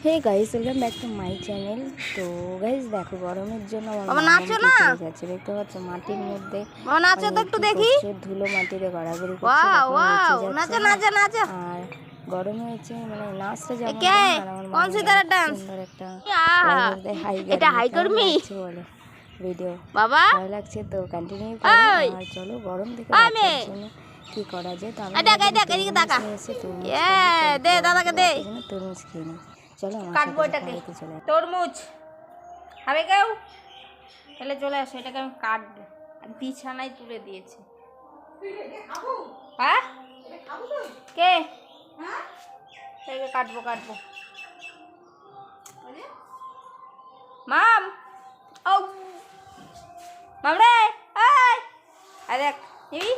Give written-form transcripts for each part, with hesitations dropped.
Hey guys, welcome back to my channel. তো guys দেখো, গরমের জন্য আমার নাচো না যাচ্ছে, দেখতে পাচ্ছ মাটির মধ্যে নাচো তো একটু দেখি। ধুলো মাটিতে গড়াগড়ি করছে। ওয়াও ওয়াও, নাচো নাচো নাচো। আর গরমে হচ্ছে মানে নাচটা যেমন কে আমার কোন সি তারা ডান্স সুন্দর একটা এটা হাই করমি বলে ভিডিও বাবা ভালো লাগছে তো কন্টিনিউ করো। আর চলো, গরম দেখে বাঁচার জন্য কি করা যায়। তো আমি এদিকে তাকা। দে দাদাকে দে, তরমুজ খেয়ে নিই। চলো কাটবো এটাকে, তরমুজ খাবে কেউ? তাহলে চলে আসো, এটাকে আমি কাটবো। বিছানায় তুলে দিয়েছি। হ্যাঁ কে কাটবো কাটবো মাম। ও মাম রে, আয় আয় দেখ নিবি,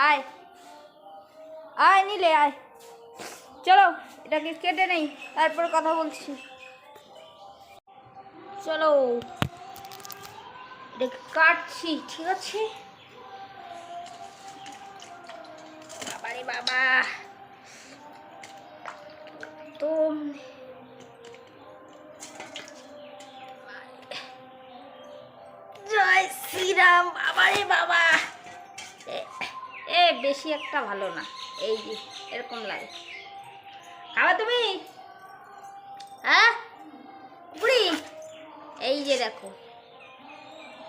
আয় আয় নিলে আয়। চলো এটাকে কেটে নেই, তারপরে কথা বলছি। চলো এটাকে কাটছি, ঠিক আছে? বাবারে বাবা, তো জয় শ্রীরাম। বাবারে বাবা, এ বেশি একটা ভালো না, এই যে এরকম লাগে। খাবা তুমি? হ্যাঁ কুকুরি, এই যে দেখো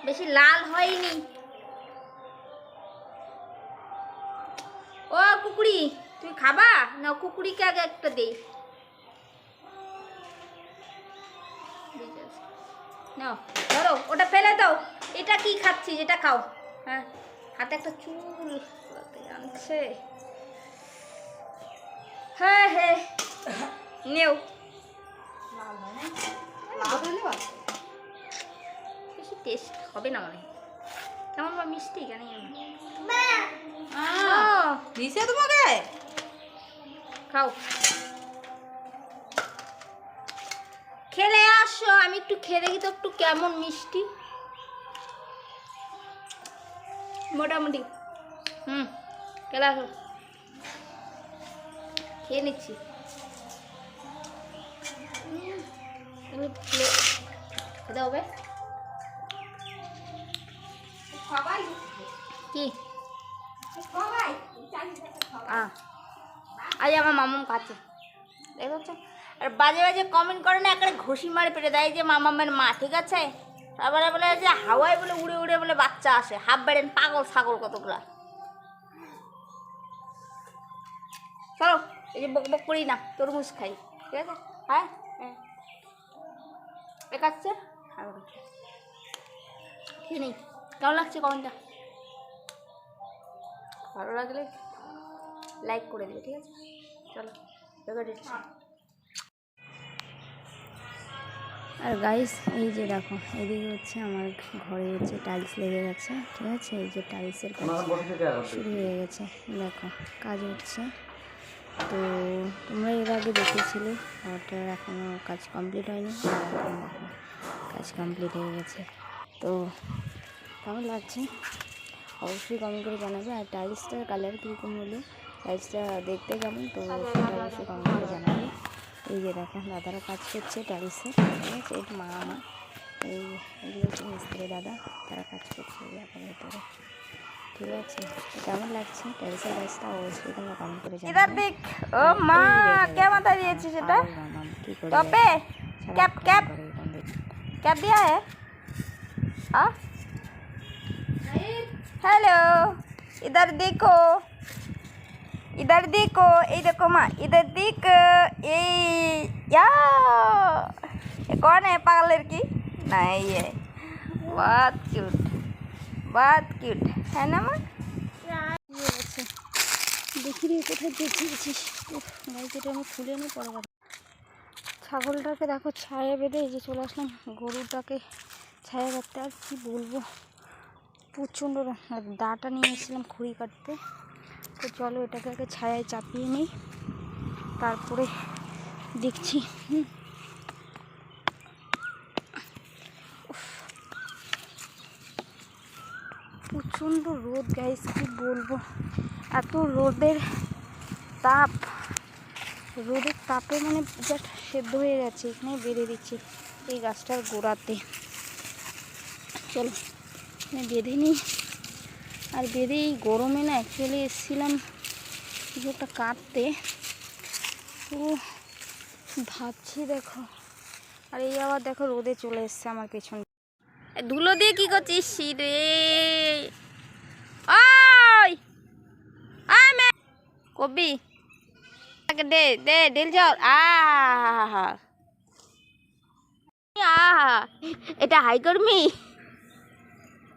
বেশি লাল হয়নি। ও কুকুরি, তুমি খাবা না? কুকুরিকে আগে একটা দেই, নাও ধরো, ওটা ফেলে দাও। এটা কি খাচ্ছি, এটা খাও। হ্যাঁ, হাতে একটা চুল আনছে। হ্যাঁ হ্যাঁ নেও। বেশি টেস্ট হবে না মনে হয়, কেমন বা মিষ্টি জানি না। দিছে তোমাকে, খাও, খেলে আসো। আমি একটু খেয়ে দেখি তো একটু কেমন মিষ্টি। মোটামুটি খেলে আসো, খেয়ে নিচ্ছি। খেতে হবে কি? আজ আমার মামুম খাচ্ছে, দেখছো? আর বাজে বাজে কমেন্ট করে না, একটা ঘষি মারে পেটে দেয় যে মামামের মা, ঠিক আছে? তারপরে বলে যে হাওয়ায় বলে উড়ে উড়ে বলে বাচ্চা আসে, হাফ বেড়েন পাগল ছাগল কতগুলা। চলো এই যে বক বক করি না, তরমুজ খাই, ঠিক আছে? হ্যাঁ হ্যাঁ দেখাচ্ছে, খেয়ে নেই। কেমন লাগছে কমেন্টটা? ভালো লাগলে লাইক করে দেবে, ঠিক আছে? চলো রেখে দিচ্ছি। আর গাইস এই যে দেখো, এদিকে হচ্ছে আমার ঘরে হচ্ছে টাইলস লেগে গেছে, ঠিক আছে? এই যে টাইলসের কাজ শুরু হয়ে গেছে, দেখো কাজ হচ্ছে। তো তোমরা এর আগে দেখেছিলে, ওটার এখনও কাজ কমপ্লিট হয়নি, আর এখন দেখো কাজ কমপ্লিট হয়ে গেছে। তো কেমন লাগছে অবশ্যই কমেন্ট করে জানাবে। আর টাইলসটার কালার কীরকম হলো, টাইলসটা দেখতে কেমন, তো সেটা অবশ্যই কমেন্ট করে জানাবে। এই যে দেখেন দাদারা কাজ করছে টাইলসে, ঠিক আছে? এই মা আমার, এগুলো হচ্ছে মিস্ত্রি দাদা, তারা কাজ করছে এখন ভেতরে, ঠিক আছে? কেমন লাগছে টাইলসের কাজটা অবশ্যই তোমরা কমেন্ট করে জানাবে। ও মা কে মাথা দিয়েছে সেটা? কি করে টপে ক্যাপ ক্যাপ ক্যাপ दिया है? हेलो, इधर देखो, इधर देखो, ये देखो माँ, इधर देख। ये कौन है पागल लड़की? नहीं है, बहुत क्यूट है ना माँ? দেখি রে কোথায় দেখিয়েছিস, গাড়িটা আমি খুলে নিই পরে। ছাগলটাকে দেখো ছায়া বেঁধে এই যে চলে আসলাম গরুটাকে ছায়া কাটতে। আর কি বলবো, প্রচণ্ড দাটা নিয়ে এসেছিলাম খড়ি কাটতে। তো চলো এটাকে আগে ছায়ায় চাপিয়ে নিই, তারপরে দেখছি। প্রচণ্ড রোদ গাইস, কি বলবো, এত রোদের তাপ, রোদের তাপে মানে জাস্ট সেদ্ধ হয়ে যাচ্ছে, এখানে বেঁধে দিচ্ছি এই গাছটার গোড়াতে। চলো এখানে বেঁধে নিই। আর বেঁধে এই গরমে না অ্যাকচুয়ালি এসেছিলাম কিছু একটা কাটতে, পুরো ভাবছি দেখো। আর এই আবার দেখো রোদে চলে এসছে আমার পেছন। ধুলো দিয়ে কি করছিস রে? ওই আমে কবি দে দে ঢিল যাও। আহা আহা, এটা হাই কর্মী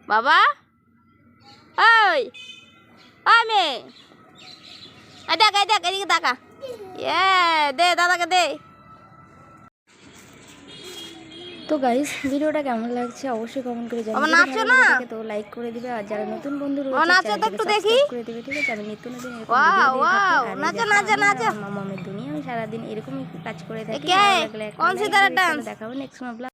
বাবা। ওই আমে দেখ এই দেখ এদিকে তাকা। দে দাদাকে দে। তো গাইস ভিডিওটা কেমন লাগছে অবশ্যই কমেন্ট করে আমার জানাবেন। নাচো না। তো লাইক করে দিবে, আর যারা নতুন বন্ধু আমার রয়েছে নাচো তো চ্যানেলটাকে একটু দেখি। সাবস্ক্রাইব করে দিবে, ঠিক আছে? আমি নিত্য নতুন এরকম ওয়াও, ভিডিও দিয়ে থাকি। ওয়াও, আর এই নাচো, দেখো, নাচো, আমি নাচো। আর মামামের দুনিয়া আমি সারাদিন এরকমই কাজ করে থাকি। কে? ভালো লাগলে একটা কোন like সিতারা দিয়ে dance? দেখাবো নেক্সট ব্লগ।